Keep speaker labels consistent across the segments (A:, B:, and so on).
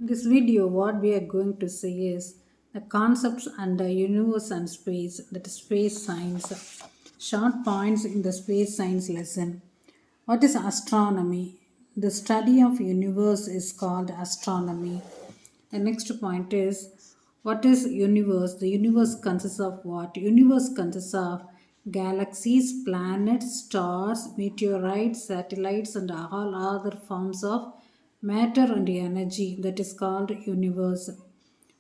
A: This video, what we are going to see is the concepts under universe and space, that is space science. Short points in the space science lesson. What is astronomy? The study of universe is called astronomy. The next point is what is universe? The universe consists of what? Universe consists of galaxies, planets, stars, meteorites, satellites, and all other forms of matter and energy, that is called universe.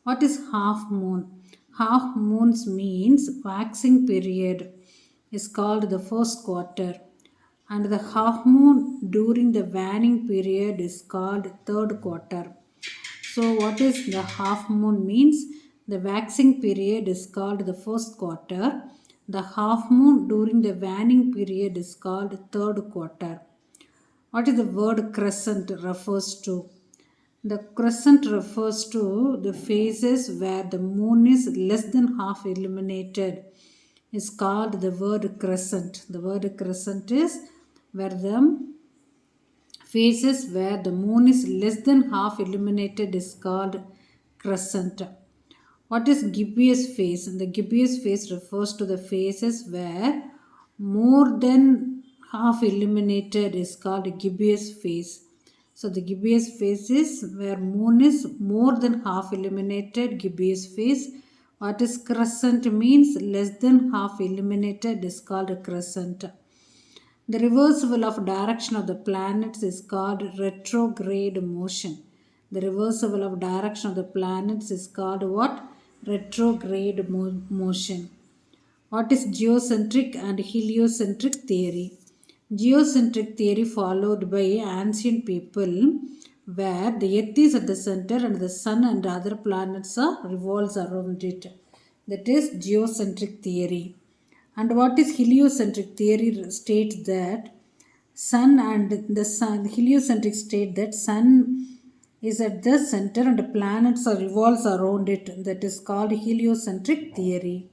A: What is half moon? Half moons means waxing period is called the first quarter, and the half moon during the waning period is called third quarter. So, what is the half moon means? The waxing period is called the first quarter. The half moon during the waning period is called third quarter. What is the word crescent refers to? The crescent refers to the phases where the moon is less than half illuminated. Is called the word crescent. The word crescent is where the phases where the moon is less than half illuminated is called crescent. What is gibbous phase? The gibbous phase refers to the phases where more than half illuminated is called gibbous phase. So the gibbous phase is where moon is more than half illuminated, gibbous phase. What is crescent means less than half illuminated is called a crescent. The reversal of direction of the planets is called retrograde motion. The reversal of direction of the planets is called what? Retrograde motion. What is geocentric and heliocentric theory? Geocentric theory followed by ancient people where the earth is at the center and the sun and other planets are revolves around it. That is geocentric theory. And what is heliocentric theory states that sun and the sun, heliocentric state that sun is at the center and the planets are revolves around it. That is called heliocentric theory.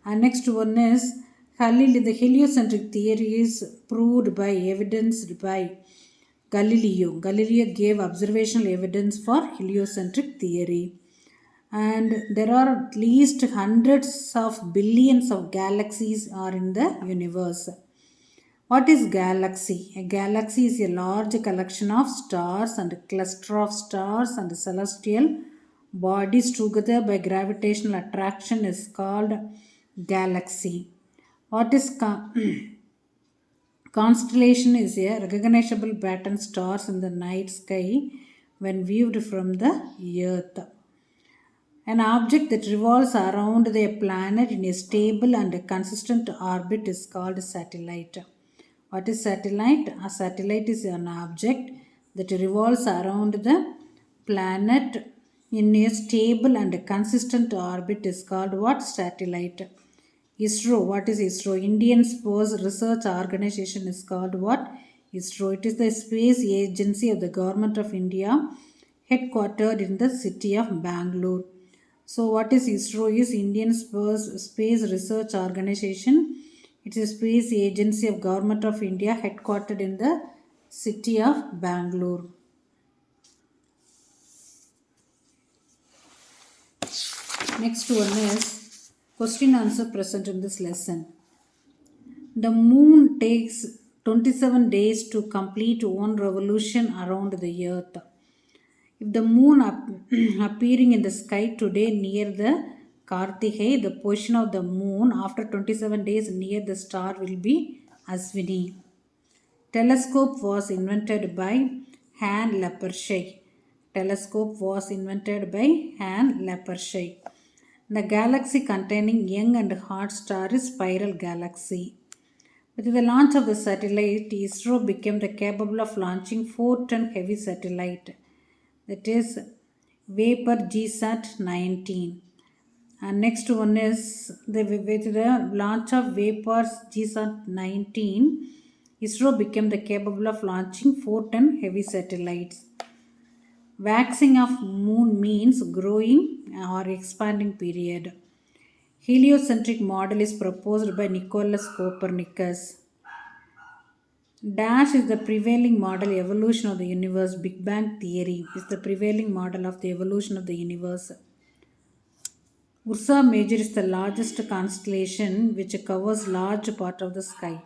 A: And next one is the heliocentric theory is proved by evidenced by Galileo. Galileo gave observational evidence for heliocentric theory. And there are at least hundreds of billions of galaxies are in the universe. What is galaxy? A galaxy is a large collection of stars and a cluster of stars and celestial bodies together by gravitational attraction is called galaxy. What is constellation? Is a recognizable pattern stars in the night sky when viewed from the earth. An object that revolves around the planet in a stable and consistent orbit is called a satellite. What is satellite? A satellite is an object that revolves around the planet in a stable and consistent orbit is called what? Satellite. ISRO. What is ISRO? Indian Space Research Organization is called what? ISRO. It is the space agency of the Government of India headquartered in the city of Bangalore. So what is ISRO? Is Indian Space Research Organization. It is a space agency of Government of India headquartered in the city of Bangalore. Next one is question answer present in this lesson. The moon takes 27 days to complete one revolution around the earth. If the moon appearing in the sky today near the Kartike, the position of the moon after 27 days near the star will be Aswini. Telescope was invented by Han Lippershey. Telescope was invented by Han Lippershey. The galaxy containing young and hot star is spiral galaxy. With the launch of the satellite, ISRO became capable of launching 4-ton heavy satellite. That is Vapor GSAT 19. And next one is with the launch of Vapor GSAT 19, ISRO became capable of launching 4-ton heavy satellites. Waxing of moon means growing or expanding period. Heliocentric model is proposed by Nicolaus Copernicus. Dash is the prevailing model evolution of the universe. Big Bang theory is the prevailing model of the evolution of the universe. Ursa Major is the largest constellation which covers large part of the sky.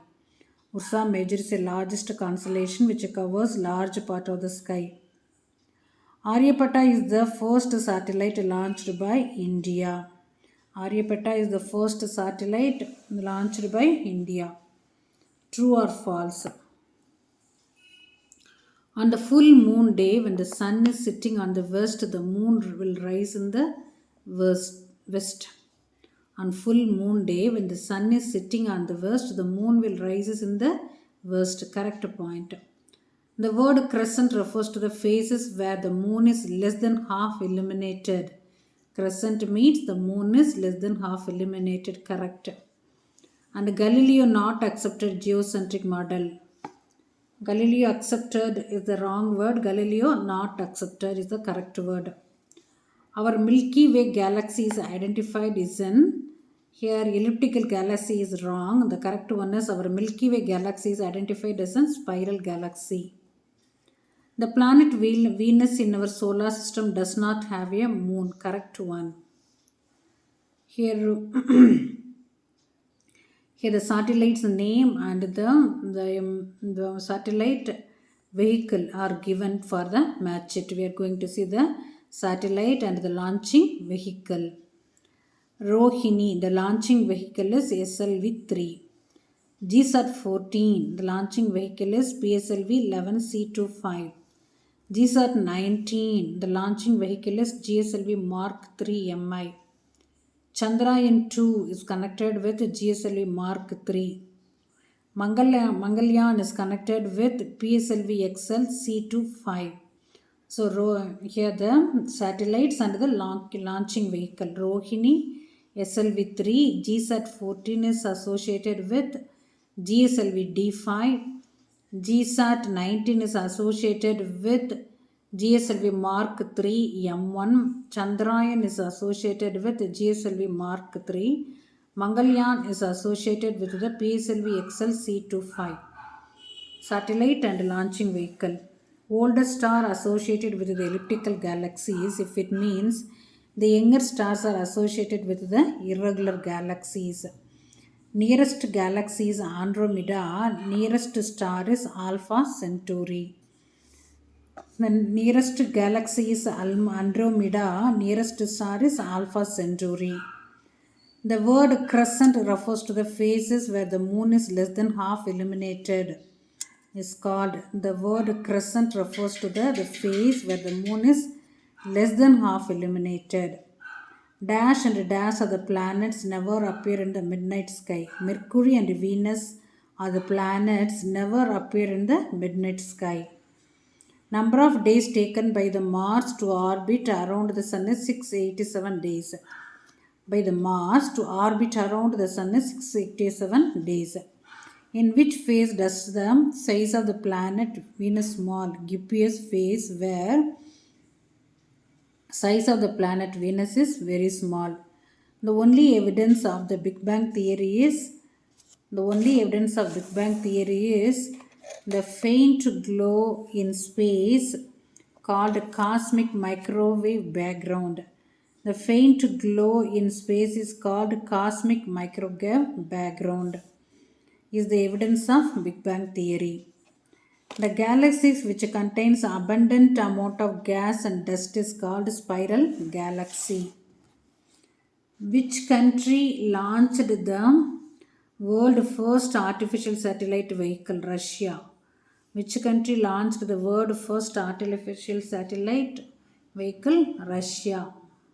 A: Ursa Major is the largest constellation which covers large part of the sky. Aryabhatta is the first satellite launched by India. Aryabhatta is the first satellite launched by India. True or false? On the full moon day, when the sun is sitting on the west, the moon will rise in the west. On full moon day, when the sun is sitting on the west, the moon will rise in the west. Correct point. The word crescent refers to the phases where the moon is less than half illuminated. Crescent means the moon is less than half illuminated. Correct. And Galileo not accepted geocentric model. Galileo accepted is the wrong word. Galileo not accepted is the correct word. Our Milky Way galaxy is identified as in, here elliptical galaxy is wrong. The correct one is our Milky Way galaxy is identified as a spiral galaxy. The planet Venus in our solar system does not have a moon. Correct one. Here Here the satellite's name and the satellite vehicle are given for the match it. We are going to see the satellite and the launching vehicle. Rohini, the launching vehicle is SLV-3. GSAT-14, the launching vehicle is PSLV-11C25. GSAT-19, the launching vehicle is GSLV Mark 3 MI. Chandrayaan 2 is connected with GSLV Mark 3. Mangalyaan is connected with PSLV XL C25. So here the satellites and the launching vehicle. Rohini SLV-3, GSAT-14 is associated with GSLV D5. GSAT-19 is associated with GSLV Mark 3 M1. Chandrayaan is associated with GSLV Mark 3. Mangalyaan is associated with the PSLV XL C25. Satellite and launching vehicle. Oldest star associated with the elliptical galaxies, if it means the younger stars are associated with the irregular galaxies. Nearest galaxy is Andromeda. Nearest star is Alpha Centauri. The nearest galaxy is Andromeda. Nearest star is Alpha Centauri. The word crescent refers to the phases where the moon is less than half illuminated. Is called, the word crescent refers to the phase where the moon is less than half illuminated. Dash and dash are the planets never appear in the midnight sky. Mercury and Venus are the planets never appear in the midnight sky. Number of days taken by the Mars to orbit around the sun is 687 days. By the Mars to orbit around the sun is 687 days. In which phase does the size of the planet Venus small? Gibbous phase, where size of the planet Venus is very small. The only evidence of the Big Bang theory is the faint glow in space called cosmic microwave background. The faint glow in space is called cosmic microwave background. Is the evidence of Big Bang theory. The galaxies which contains abundant amount of gas and dust is called spiral galaxy. Which country launched the world first artificial satellite vehicle? Russia. Which country launched the world first artificial satellite vehicle? Russia.